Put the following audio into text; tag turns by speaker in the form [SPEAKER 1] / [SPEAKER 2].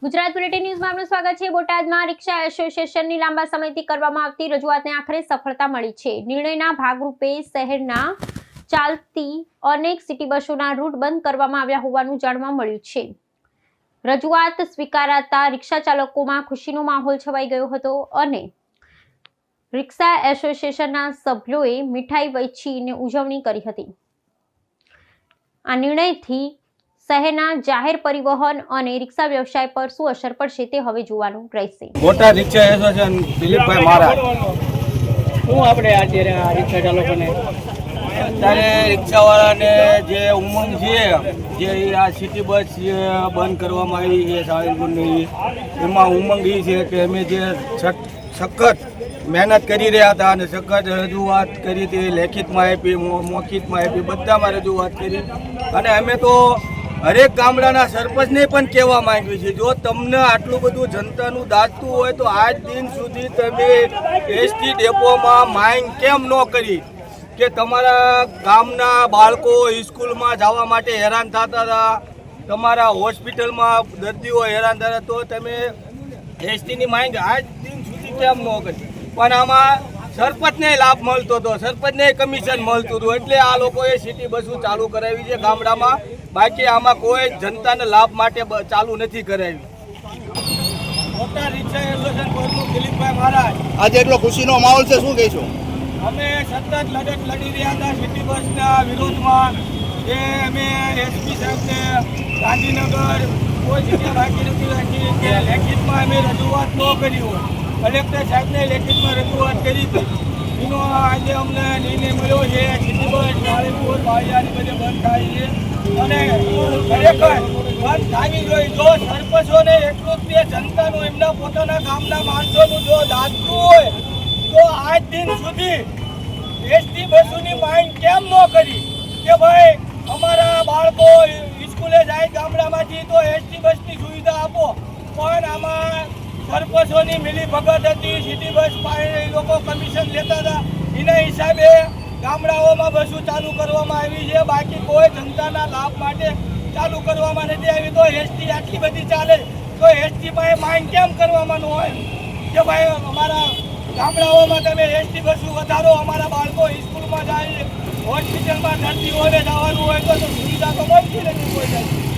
[SPEAKER 1] Gujarat bulletin ન્યૂઝમાં આપનું સ્વાગત છે। બોટાદમાં રિક્ષા એસોસિએશનની લાંબા સમયથી કરવામાં આવતી રજૂઆતને આખરે સફળતા મળી છે। નિર્ણયના ભાગરૂપે શહેરના ચાલતી અનેક સિટી બસોના રૂટ બંધ કરવામાં આવ્યા હોવાનું જાણવા મળ્યું છે। રજૂઆત સ્વીકારાતા રિક્ષા ચાલકોમાં ખુશીનો માહોલ છવાઈ ગયો હતો અને રિક્ષા એસોસિએશનના સભ્યોએ મીઠાઈ વહેંચીને ઉજવણી કરી હતી। આ નિર્ણયથી શહેરના જાહેર પરિવહન અને રિક્ષા વ્યવસાય પર શું અસર પડશે તે હવે જોવાનું રહેશે।
[SPEAKER 2] બોટાદ રિક્ષા એસોસિએશન દિલીપભાઈ મહારાજ
[SPEAKER 3] શું આપણે અત્યારે આ રિક્ષા ચાલકોને
[SPEAKER 2] અત્યારે રિક્ષાવાળાને જે ઉમંગ છે જે આ સિટી બસ બંધ કરવામાં આવી છે સાળંગપુરની એમાં ઉમંગ એ છે કે અમે જે સખત મહેનત કરી રહ્યા હતા અને સખત રજૂઆત કરી હતી, લેખિતમાં આપી, મૌખિકમાં આપી, બધામાં રજૂઆત કરી અને અમે તો હરેક ગામડાના સરપંચને પણ કહેવા માંગ્યું છે જો તમને આટલું બધું જનતાનું દાજતું હોય તો આજ દિન સુધી તમે એસટી ડેપોમાં માંગ કેમ ન કરી કે તમારા ગામના બાળકો સ્કૂલમાં જવા માટે હેરાન થતા હતા, તમારા હોસ્પિટલમાં દર્દીઓ હેરાન થતા તો તમે એસટીની માંગ આજ દિન સુધી કેમ ન કરી? પણ આમાં સરપંચને લાભ મળતો હતો, સરપંચને કમિશન મળતું હતું એટલે આ લોકોએ સિટી બસો ચાલુ કરાવી છે ગામડામાં। બાકી આમાં કોઈ જનતાને લાભ માટે ચાલુ નથી કરાવી। મોટા રિક્ષા એસોસિએશન પ્રમુખ દિલીપભાઈ મહારાજ
[SPEAKER 4] આજે એટલો ખુશીનો માહોલ છે, શું કહીશું?
[SPEAKER 2] અમે સતત લડત લડી રહ્યા હતા સિટી બસના વિરોધમાં જે અમે એસપી સાહેબને ગાંધીનગર કોઈ જગ્યા બાકી નથી રાખી કે લેખિતમાં અમે રજૂઆત ન કરી હોય, કલેક્ટર સાહેબને લેખિતમાં રજૂઆત કરી હતી એનો આજે અમને નિર્ણય મળ્યો છે। સિટી બસ સાળંગપુર બારિયાની બધે બંધ થાય છે અને ખરેખર બંધ થવી જોઈએ। જો સરપંચોને એટલું જ જનતાનું એમના પોતાના ગામના માણસોનું જો દાજતું હોય તો આજ દિન સુધી એસટી બસોની માંગ કેમ ન કરી કે ભાઈ અમારા બાળકો સ્કૂલે જાય ગામડામાંથી તો એસટી બસની સુવિધા આપો। પણ આમાં સરપંચોની મિલી ભગત હતી, સિટી બસ પાસે લોકો કમિશન લેતા હતા, એના હિસાબે ગામડાઓમાં બસો ચાલુ કરવામાં આવી છે। બાકી કોઈ જનતાના લાભ માટે ચાલુ કરવામાં નથી આવી। તો એસટી આટલી બધી ચાલે તો એસટી પાસે માંગ કેમ કરવામાં ન હોય કે ભાઈ અમારા ગામડાઓમાં તમે એસટી બસો વધારો, અમારા બાળકો સ્કૂલમાં જાય, હોસ્પિટલમાં દર્દીઓને જવાનું હોય તો સુવિધા તો મળતી નથી કોઈ જાય।